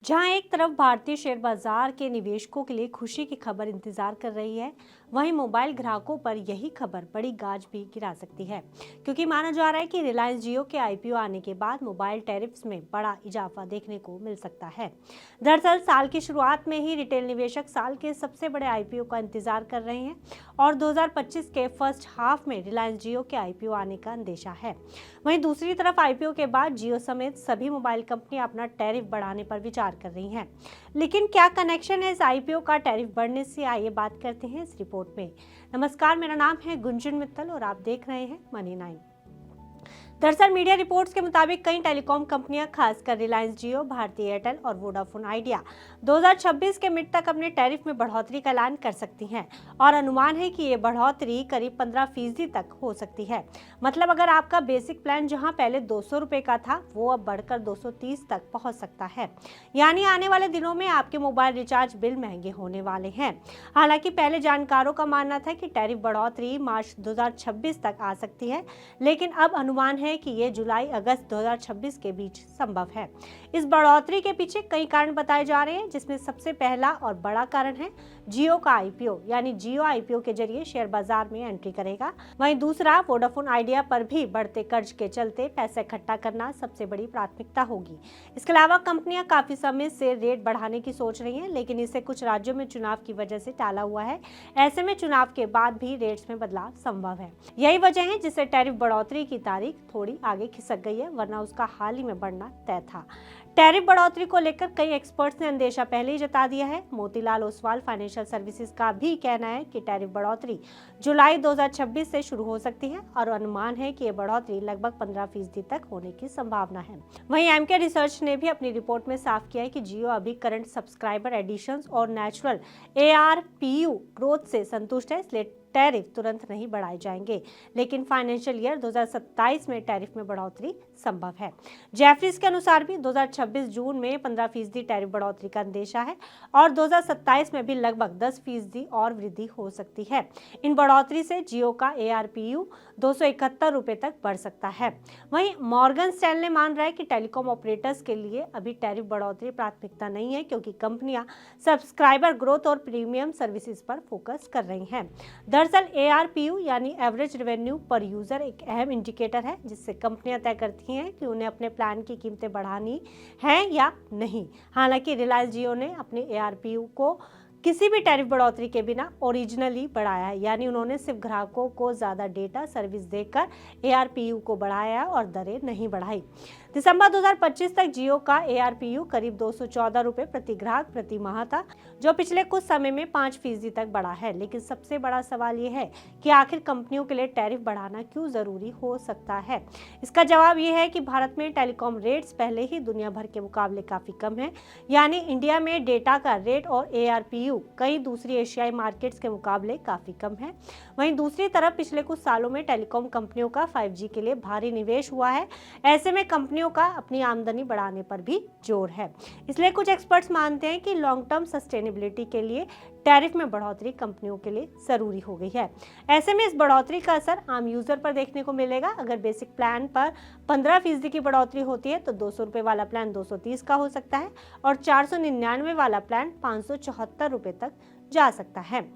जहां एक तरफ भारतीय शेयर बाजार के निवेशकों के लिए खुशी की खबर इंतजार कर रही है, वहीं मोबाइल ग्राहकों पर यही खबर बड़ी गाज भी गिरा सकती है, क्योंकि माना जा रहा है कि रिलायंस जियो के आईपीओ आने के बाद मोबाइल टैरिफ्स में बड़ा इजाफा देखने को मिल सकता है। दरअसल साल की शुरुआत में ही रिटेल निवेशक साल के सबसे बड़े आईपीओ का इंतजार कर रहे हैं और 2025 के फर्स्ट हाफ में रिलायंस जियो के आईपीओ आने का अंदेशा है। वहीं दूसरी तरफ आईपीओ के बाद जियो समेत सभी मोबाइल कंपनियां अपना टैरिफ बढ़ाने पर विचार कर रही हैं। लेकिन क्या कनेक्शन है इस आईपीओ का टैरिफ बढ़ने से, आइए बात करते हैं इस रिपोर्ट में। नमस्कार, मेरा नाम है गुंजन मित्तल और आप देख रहे हैं मनी 9। दरअसल मीडिया रिपोर्ट्स के मुताबिक कई टेलीकॉम कंपनियां, खासकर रिलायंस जियो, भारती एयरटेल और वोडाफोन आइडिया 2026 के मिड तक अपने टैरिफ में बढ़ोतरी का ऐलान कर सकती हैं और अनुमान है कि ये बढ़ोतरी करीब 15% तक हो सकती है। मतलब अगर आपका बेसिक प्लान जहां पहले 200 रुपए का था, वो अब बढ़कर 230 तक पहुंच सकता है। यानी आने वाले दिनों में आपके मोबाइल रिचार्ज बिल महंगे होने वाले हैं। हालांकि पहले जानकारों का मानना था कि टैरिफ बढ़ोतरी मार्च 2026 तक आ सकती है, लेकिन अब अनुमान है कि ये जुलाई अगस्त 2026 के बीच संभव है। इस बढ़ोतरी के पीछे कई कारण बताए जा रहे हैं, जिसमें सबसे पहला और बड़ा कारण है जियो का आईपीओ। यानी जियो आईपीओ के जरिए शेयर बाजार में एंट्री करेगा। वहीं दूसरा, वोडाफोन आइडिया पर भी बढ़ते कर्ज के चलते पैसे इकट्ठा करना सबसे बड़ी प्राथमिकता होगी। इसके अलावा कंपनियां काफी समय से रेट बढ़ाने की सोच रही हैं, लेकिन इसे कुछ राज्यों में चुनाव की वजह से टाला हुआ है। ऐसे में चुनाव के बाद भी रेट्स में बदलाव संभव है। यही वजह है जिससे टैरिफ बढ़ोतरी की तारीख थोड़ी आगे खिसक गई है, वरना उसका हाल ही में बढ़ना तय था। टैरिफ बढ़ोतरी को लेकर कई एक्सपर्ट्स ने अंदेशा पहले ही जता दिया है। मोतीलाल ओसवाल फाइनेंशियल सर्विसेज का भी कहना है कि टैरिफ बढ़ोतरी जुलाई 2026 से शुरू हो सकती है और अनुमान है कि ये बढ़ोतरी लगभग 15% तक होने की संभावना है। वहीं एमके रिसर्च ने भी अपनी रिपोर्ट में साफ किया है कि जियो अभी करंट सब्सक्राइबर एडिशंस और नेचुरल एआरपीयू ग्रोथ से संतुष्ट है, इसलिए टैरिफ तुरंत नहीं बढ़ाए जाएंगे, लेकिन फाइनेंशियल ईयर 2027 में टैरिफ में बढ़ोतरी संभव है। जेफरीज के अनुसार भी 2026 जून में 15% टैरिफ बढ़ोतरी का अंदेशा है और 2027 में भी लगभग 10% और वृद्धि हो सकती है। इन बढ़ोतरी से जियो का एआरपीयू 271 रुपए तक बढ़ सकता है। वहीं मॉर्गन स्टैनले मान रहा है कि टेलीकॉम ऑपरेटर्स के लिए अभी टैरिफ बढ़ोतरी प्राथमिकता नहीं है, क्योंकि कंपनियां सब्सक्राइबर ग्रोथ और प्रीमियम सर्विसेज पर फोकस कर रही हैं। दरअसल एआरपीयू यानी एवरेज रेवेन्यू पर यूजर एक अहम इंडिकेटर है, जिससे कंपनियां तय करती हैं कि उन्हें अपने प्लान की कीमतें बढ़ानी है या नहीं। हालांकि रिलायंस जियो ने अपने एआरपीयू को किसी भी टैरिफ बढ़ोतरी के बिना ओरिजिनली बढ़ाया है, यानी उन्होंने सिर्फ ग्राहकों को ज्यादा डेटा सर्विस देकर एआरपीयू को बढ़ाया और दरें नहीं बढ़ाई। दिसंबर 2025 तक जियो का एआरपीयू करीब 214 रुपए प्रति ग्राहक प्रति माह था, जो पिछले कुछ समय में 5% तक बढ़ा है। लेकिन सबसे बड़ा सवाल यह है कि आखिर कंपनियों के लिए टैरिफ बढ़ाना क्यों जरूरी हो सकता है। इसका जवाब यह है कि भारत में टेलीकॉम रेट्स पहले ही दुनिया भर के मुकाबले काफी कम है। यानी इंडिया में डेटा का रेट और एआरपीयू कई दूसरी एशियाई मार्केट्स के मुकाबले काफी कम है। वहीं दूसरी तरफ पिछले कुछ सालों में टेलीकॉम कंपनियों का 5G के लिए भारी निवेश हुआ है। ऐसे में कंपनियों का अपनी आमदनी बढ़ाने पर भी जोर है। इसलिए कुछ एक्सपर्ट्स मानते हैं कि लॉन्ग टर्म सस्टेनेबिलिटी के लिए टैरिफ में बढ़ोतरी कंपनियों के लिए जरूरी हो गई है। ऐसे में इस बढ़ोतरी का असर आम यूजर पर देखने को मिलेगा। अगर बेसिक प्लान पर 15% की बढ़ोतरी होती है तो 200 रुपए वाला प्लान 230 का हो सकता है और 499 वाला प्लान 574 रुपए तक जा सकता है।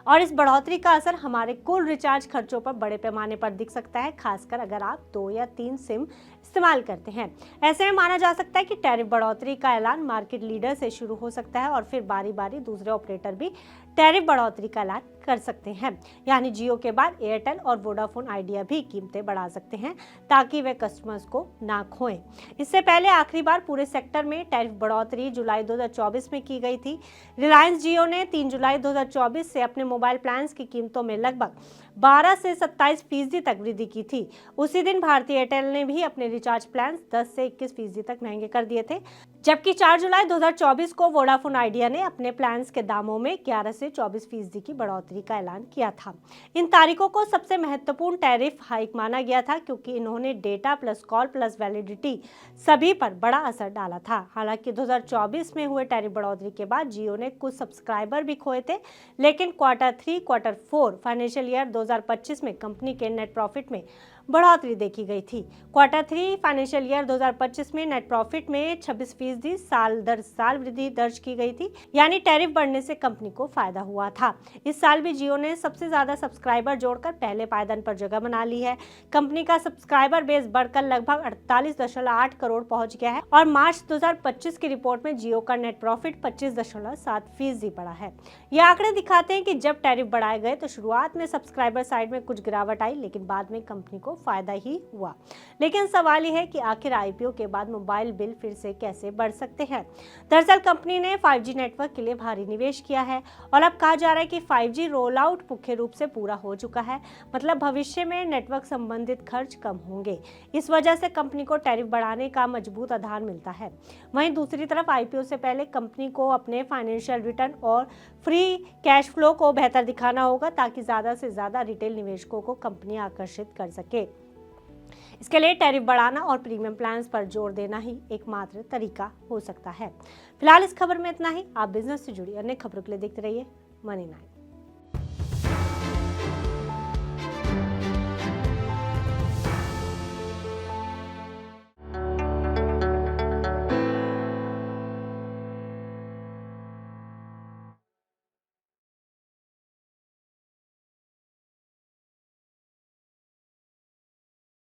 और इस बढ़ोतरी का असर हमारे कुल रिचार्ज खर्चों पर बड़े पैमाने पर दिख सकता है, खासकर अगर आप 2 या 3 सिम इस्तेमाल करते हैं। ऐसे में माना जा सकता है कि टैरिफ बढ़ोतरी का ऐलान मार्केट लीडर से शुरू हो सकता है और फिर बारी बारी दूसरे ऑपरेटर भी टैरिफ बढ़ोतरी का ऐलान कर सकते हैं। यानी जियो के बाद एयरटेल और वोडाफोन आइडिया भी कीमतें बढ़ा सकते हैं, ताकि वे कस्टमर्स को ना खोएं। इससे पहले आखिरी बार पूरे सेक्टर में टैरिफ बढ़ोतरी जुलाई 2024 में की गई थी। रिलायंस जियो ने 3 जुलाई 2024 से अपने मोबाइल प्लान्स की कीमतों में लगभग 12 से 27% तक वृद्धि की थी। उसी दिन भारती एयरटेल ने भी अपने रिचार्ज प्लान 10 से 21% तक महंगे कर दिए थे, जबकि 4 जुलाई 2024 को वोडाफोन आइडिया ने अपने प्लान्स के दामों में 11 से 24% की बढ़ोतरी का ऐलान किया था। इन तारीखों को सबसे महत्वपूर्ण टैरिफ हाइक माना गया था, क्योंकि इन्होंने data plus call plus validity सभी पर बड़ा असर डाला था। हालांकि 2024 में हुए टैरिफ बढ़ोतरी के बाद जियो ने कुछ सब्सक्राइबर भी खोए थे, लेकिन क्वार्टर 3 क्वार्टर 4 फाइनेंशियल ईयर 2025 में कंपनी के नेट प्रॉफिट में बढ़ोतरी देखी गई थी। क्वार्टर 3 फाइनेंशियल ईयर 2025 में नेट प्रॉफिट में 26% साल दर साल वृद्धि दर्ज की गई थी, यानी टैरिफ बढ़ने से कंपनी को फायदा हुआ था। इस साल भी जियो ने सबसे ज्यादा सब्सक्राइबर जोड़कर पहले पायदान पर जगह बना ली है। कंपनी का सब्सक्राइबर बेस बढ़कर लगभग 48.8 करोड़ पहुंच गया है और मार्च 2025 की रिपोर्ट में जियो का नेट प्रॉफिट 25.7% बढ़ा है। ये आंकड़े दिखाते हैं कि जब टैरिफ बढ़ाए गए तो शुरुआत में सब्सक्राइबर साइड में कुछ गिरावट आई, लेकिन बाद में कंपनी को फायदा ही हुआ। लेकिन सवाल यह है कि आखिर आईपीओ के बाद मोबाइल बिल फिर से कैसे बढ़ सकते हैं। दरअसल कंपनी ने 5G नेटवर्क के लिए भारी निवेश किया है और अब कहा जा रहा है कि 5G रोल आउट मुख्य रूप से पूरा हो चुका है, मतलब भविष्य में नेटवर्क संबंधित खर्च कम होंगे। इस वजह से कंपनी को टैरिफ बढ़ाने का मजबूत आधार मिलता है। वहीं दूसरी तरफ आईपीओ से पहले कंपनी को अपने फाइनेंशियल रिटर्न और फ्री कैश फ्लो को बेहतर दिखाना होगा ताकि ज्यादा से ज्यादा रिटेल निवेशकों को कंपनी आकर्षित कर सके। इसके लिए टैरिफ बढ़ाना और प्रीमियम प्लान्स पर जोर देना ही एकमात्र तरीका हो सकता है। फिलहाल इस खबर में इतना ही। आप बिजनेस से जुड़ी अन्य खबरों के लिए देखते रहिए मनी 9।